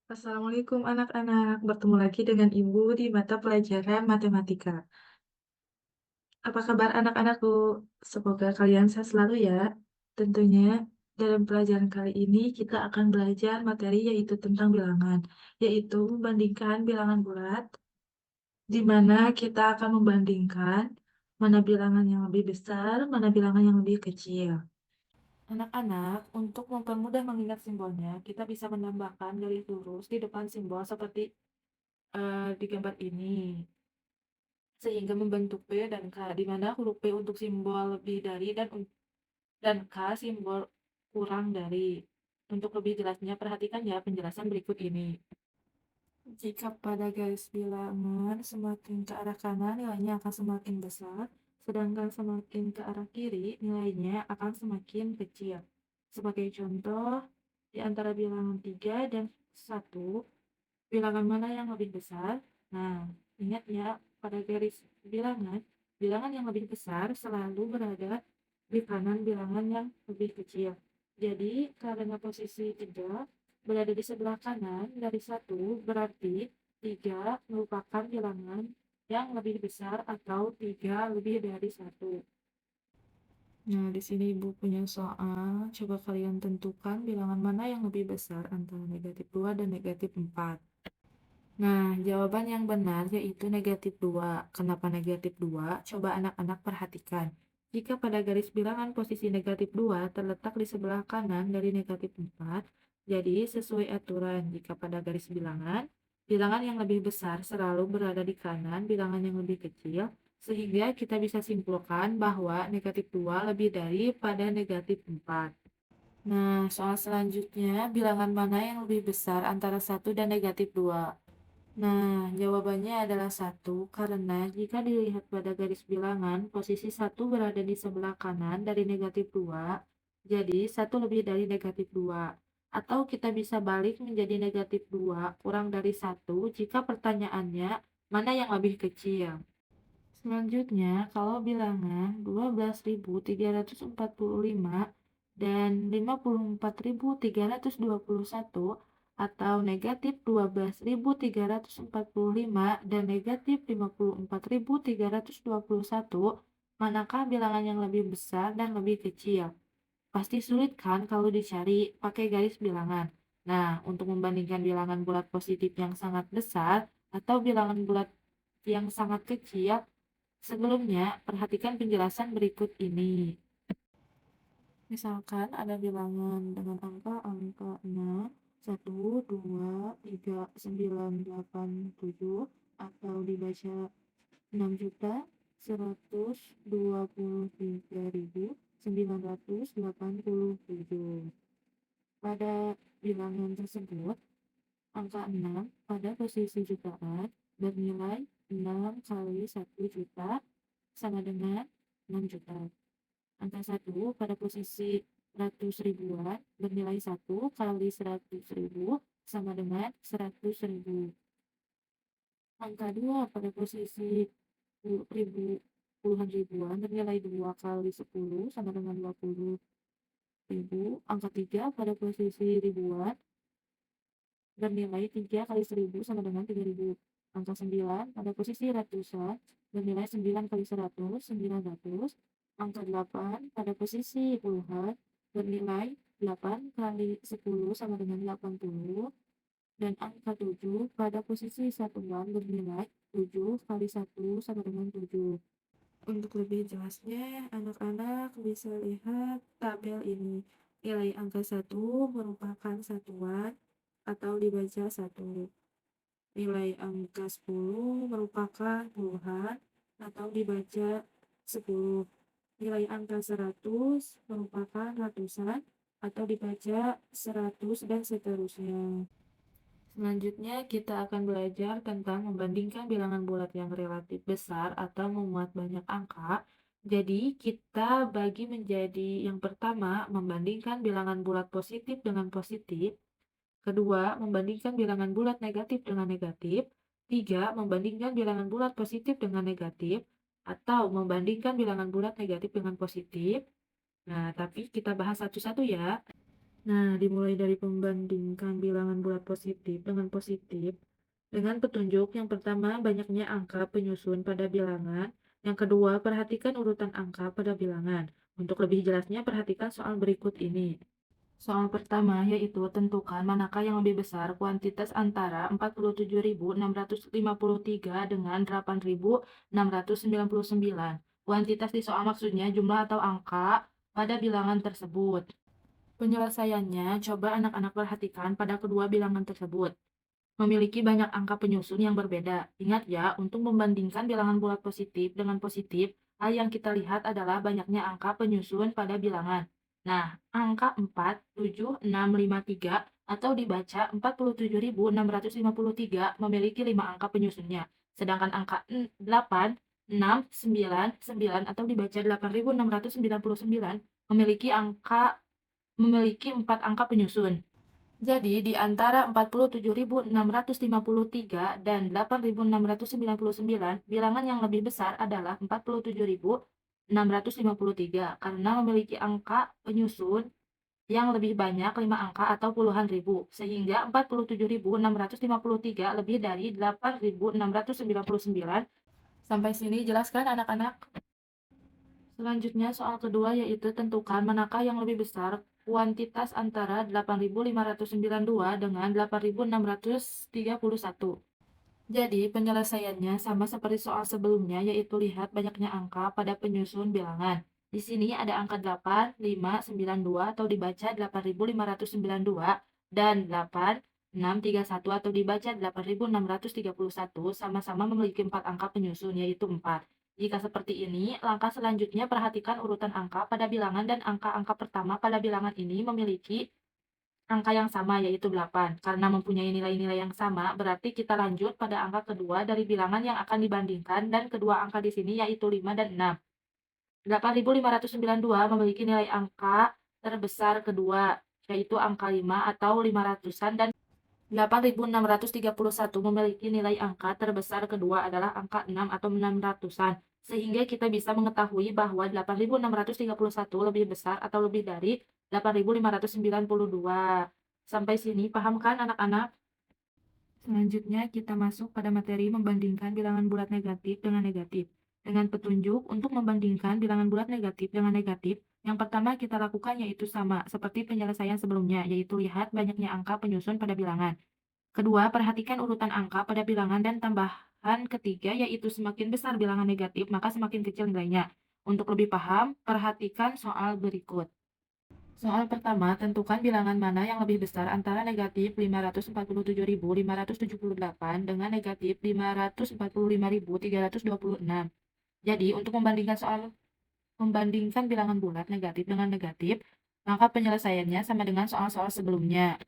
Assalamualaikum anak-anak, bertemu lagi dengan Ibu di mata pelajaran matematika. Apa kabar anak-anakku? Semoga kalian sehat selalu ya. Tentunya dalam pelajaran kali ini kita akan belajar materi yaitu tentang bilangan, yaitu membandingkan bilangan bulat, di mana kita akan membandingkan mana bilangan yang lebih besar, mana bilangan yang lebih kecil. Anak-anak, untuk mempermudah mengingat simbolnya, kita bisa menambahkan garis lurus di depan simbol seperti di gambar ini, sehingga membentuk P dan K, di mana huruf P untuk simbol lebih dari dan K simbol kurang dari. Untuk lebih jelasnya, perhatikan ya penjelasan berikut ini. Jika pada garis bilangan semakin ke arah kanan, nilainya akan semakin besar, sedangkan semakin ke arah kiri, nilainya akan semakin kecil. Sebagai contoh, di antara bilangan 3 dan 1, bilangan mana yang lebih besar? Nah, ingat ya, pada garis bilangan, bilangan yang lebih besar selalu berada di kanan bilangan yang lebih kecil. Jadi, karena posisi 3 berada di sebelah kanan dari 1, berarti 3 merupakan bilangan yang lebih besar atau 3 lebih dari 1. Nah, di sini Ibu punya soal. Coba kalian tentukan bilangan mana yang lebih besar antara negatif 2 dan negatif 4. Nah, jawaban yang benar yaitu negatif 2. Kenapa negatif 2? Coba anak-anak perhatikan. Jika pada garis bilangan posisi negatif 2 terletak di sebelah kanan dari negatif 4, jadi sesuai aturan jika pada garis bilangan, bilangan yang lebih besar selalu berada di kanan bilangan yang lebih kecil, sehingga kita bisa simpulkan bahwa negatif 2 lebih dari pada negatif 4. Nah, soal selanjutnya, bilangan mana yang lebih besar antara 1 dan negatif 2? Nah, jawabannya adalah satu, karena jika dilihat pada garis bilangan, posisi satu berada di sebelah kanan dari negatif 2, jadi satu lebih dari negatif 2. Atau kita bisa balik menjadi negatif 2 kurang dari satu jika pertanyaannya mana yang lebih kecil. Selanjutnya, kalau bilangan 12.345 dan 54.321 atau negatif 12.345 dan negatif 54.321, manakah bilangan yang lebih besar dan lebih kecil? Pasti sulit kan kalau dicari pakai garis bilangan. Nah, untuk membandingkan bilangan bulat positif yang sangat besar atau bilangan bulat yang sangat kecil, sebelumnya perhatikan penjelasan berikut ini. Misalkan ada bilangan dengan angka 6, 1, 2, 3, 9, 8, 7, atau dibaca 6.123.987. Pada bilangan tersebut, angka 6 pada posisi jutaan bernilai 6 kali 1 juta sama dengan 6 juta. Angka 1 pada posisi ratus ribuan bernilai 1 kali 100.000 sama dengan 100.000. Angka 2 pada posisi puluhan ribuan bernilai 2 kali 10 sama dengan 20.000. Angka 3 pada posisi ribuan bernilai 3 kali 1.000 sama dengan 3.000. Angka 9 pada posisi ratusan bernilai 9 kali 100, 900. Angka 8 pada posisi puluhan bernilai 8 kali 10 sama dengan 80. Dan angka 7 pada posisi satuan bernilai 7 kali 1 sama dengan 7. Untuk lebih jelasnya, anak-anak bisa lihat tabel ini. Nilai angka 1 merupakan satuan atau dibaca 1. Nilai angka 10 merupakan puluhan atau dibaca 10. Nilai angka 100 merupakan ratusan atau dibaca 100 dan seterusnya. Selanjutnya, kita akan belajar tentang membandingkan bilangan bulat yang relatif besar atau memuat banyak angka. Jadi, kita bagi menjadi yang pertama, membandingkan bilangan bulat positif dengan positif. Kedua, membandingkan bilangan bulat negatif dengan negatif. Tiga, membandingkan bilangan bulat positif dengan negatif. Atau membandingkan bilangan bulat negatif dengan positif. Nah, tapi kita bahas satu-satu ya. Nah, dimulai dari pembandingkan bilangan bulat positif dengan positif, dengan petunjuk yang pertama banyaknya angka penyusun pada bilangan, yang kedua perhatikan urutan angka pada bilangan. Untuk lebih jelasnya perhatikan soal berikut ini. Soal pertama yaitu tentukan manakah yang lebih besar kuantitas antara 47.653 dengan 8.699. Kuantitas di soal maksudnya jumlah atau angka pada bilangan tersebut. Penyelesaiannya, coba anak-anak perhatikan pada kedua bilangan tersebut. Memiliki banyak angka penyusun yang berbeda. Ingat ya, untuk membandingkan bilangan bulat positif dengan positif, hal yang kita lihat adalah banyaknya angka penyusun pada bilangan. Nah, angka 4, 7, 6, 5, 3 atau dibaca 47.653 memiliki 5 angka penyusunnya. Sedangkan angka 8, 6, 9, 9 atau dibaca 8.699 memiliki 4 angka penyusun. Jadi, di antara 47.653 dan 8.699, bilangan yang lebih besar adalah 47.653 karena memiliki angka penyusun yang lebih banyak 5 angka atau puluhan ribu, sehingga 47.653 lebih dari 8.699. Sampai sini jelaskan anak-anak? Selanjutnya soal kedua yaitu tentukan manakah yang lebih besar kuantitas antara 8.592 dengan 8.631. Jadi penyelesaiannya sama seperti soal sebelumnya yaitu lihat banyaknya angka pada penyusun bilangan. Di sini ada angka 8, 5, 9, 2 atau dibaca 8.592 dan 8, 6, 3, 1 atau dibaca 8.631 sama-sama memiliki 4 angka penyusun yaitu 4. Jika seperti ini, langkah selanjutnya perhatikan urutan angka pada bilangan dan angka-angka pertama pada bilangan ini memiliki angka yang sama yaitu 8. Karena mempunyai nilai-nilai yang sama, berarti kita lanjut pada angka kedua dari bilangan yang akan dibandingkan dan kedua angka di sini yaitu 5 dan 6. 8.592 memiliki nilai angka terbesar kedua yaitu angka 5 atau 500-an dan 8.631 memiliki nilai angka terbesar kedua adalah angka 6 atau 600-an. Sehingga kita bisa mengetahui bahwa 8.631 lebih besar atau lebih dari 8.592. Sampai sini paham kan anak-anak? Selanjutnya kita masuk pada materi membandingkan bilangan bulat negatif dengan negatif. Dengan petunjuk untuk membandingkan bilangan bulat negatif dengan negatif, yang pertama kita lakukan yaitu sama seperti penyelesaian sebelumnya, yaitu lihat banyaknya angka penyusun pada bilangan. Kedua, perhatikan urutan angka pada bilangan dan tambahan ketiga yaitu semakin besar bilangan negatif maka semakin kecil nilainya. Untuk lebih paham, perhatikan soal berikut. Soal pertama, tentukan bilangan mana yang lebih besar antara negatif 547.578 dengan negatif 545.326. Jadi, untuk membandingkan bilangan bulat negatif dengan negatif, maka penyelesaiannya sama dengan soal-soal sebelumnya.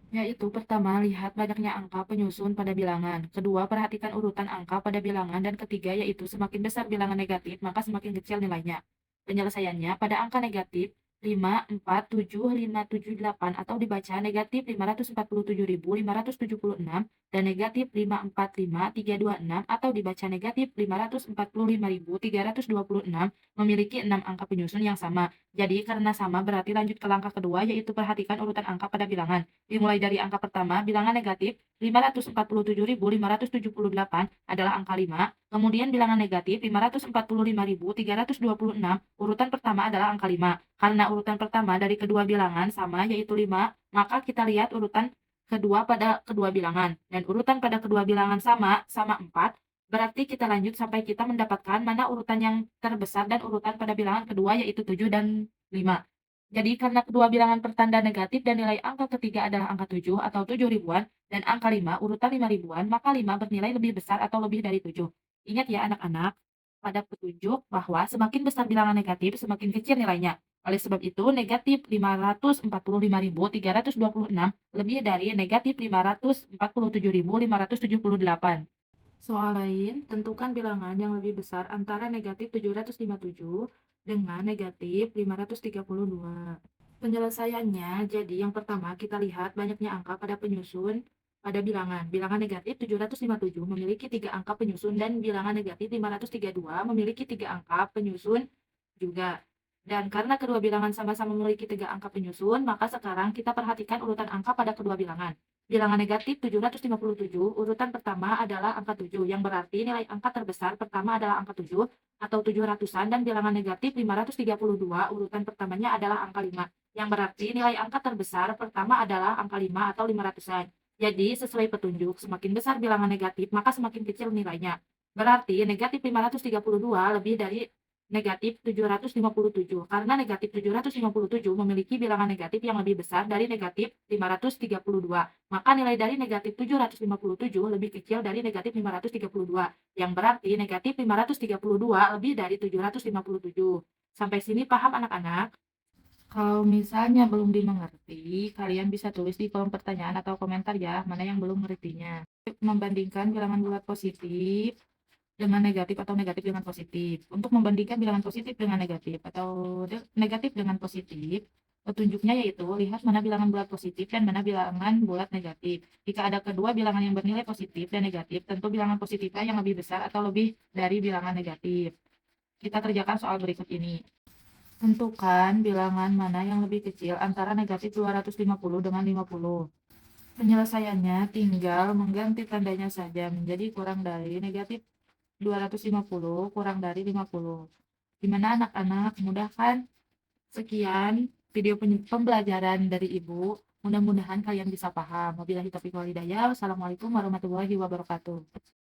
Yaitu pertama, lihat banyaknya angka penyusun pada bilangan. Kedua, perhatikan urutan angka pada bilangan. Dan ketiga, yaitu semakin besar bilangan negatif, maka semakin kecil nilainya. Penyelesaiannya pada angka negatif 5, 4, 7, 5, 7, 8 atau dibaca negatif 547.576 dan negatif 545, 326 atau dibaca negatif 545.326 memiliki 6 angka penyusun yang sama. Jadi karena sama berarti lanjut ke langkah kedua yaitu perhatikan urutan angka pada bilangan. Dimulai dari angka pertama, bilangan negatif 547.578 adalah angka 5. Kemudian bilangan negatif 545.326, urutan pertama adalah angka 5. Karena urutan pertama dari kedua bilangan sama yaitu 5, maka kita lihat urutan kedua pada kedua bilangan. Dan urutan pada kedua bilangan sama 4, berarti kita lanjut sampai kita mendapatkan mana urutan yang terbesar dan urutan pada bilangan kedua yaitu 7 dan 5. Jadi karena kedua bilangan pertanda negatif dan nilai angka ketiga adalah angka 7 atau 7 ribuan dan angka 5 urutan 5 ribuan, maka 5 bernilai lebih besar atau lebih dari 7. Ingat ya anak-anak, pada petunjuk bahwa semakin besar bilangan negatif, semakin kecil nilainya. Oleh sebab itu, negatif 545.326 lebih dari negatif 547.578. Soal lain, tentukan bilangan yang lebih besar antara negatif 757 dengan negatif 532. Penyelesaiannya, jadi yang pertama kita lihat banyaknya angka pada penyusun pada bilangan. Bilangan negatif 757 memiliki 3 angka penyusun dan bilangan negatif 532 memiliki 3 angka penyusun juga. Dan karena kedua bilangan sama-sama memiliki 3 angka penyusun, maka sekarang kita perhatikan urutan angka pada kedua bilangan. Bilangan negatif 757, urutan pertama adalah angka 7, yang berarti nilai angka terbesar pertama adalah angka 7 atau 700-an, dan bilangan negatif 532, urutan pertamanya adalah angka 5, yang berarti nilai angka terbesar pertama adalah angka 5 atau 500-an. Jadi, sesuai petunjuk, semakin besar bilangan negatif, maka semakin kecil nilainya. Berarti negatif 532 lebih dari negatif 757, karena negatif 757 memiliki bilangan negatif yang lebih besar dari negatif 532. Maka nilai dari negatif 757 lebih kecil dari negatif 532, yang berarti negatif 532 lebih dari 757. Sampai sini paham anak-anak? Kalau misalnya belum dimengerti, kalian bisa tulis di kolom pertanyaan atau komentar ya, mana yang belum ngertinya. Membandingkan bilangan bulat positif dengan negatif atau negatif dengan positif. Untuk membandingkan bilangan positif dengan negatif atau negatif dengan positif, petunjuknya yaitu lihat mana bilangan bulat positif dan mana bilangan bulat negatif. Jika ada kedua bilangan yang bernilai positif dan negatif, tentu bilangan positifnya yang lebih besar atau lebih dari bilangan negatif. Kita kerjakan soal berikut ini. Tentukan bilangan mana yang lebih kecil antara negatif 250 dengan 50. Penyelesaiannya tinggal mengganti tandanya saja menjadi kurang dari negatif 250 kurang dari 50. Gimana anak-anak? Mudah kan? Sekian video pembelajaran dari Ibu. Mudah-mudahan kalian bisa paham. Wabillahi taufiq wal hidayah. Wassalamualaikum warahmatullahi wabarakatuh.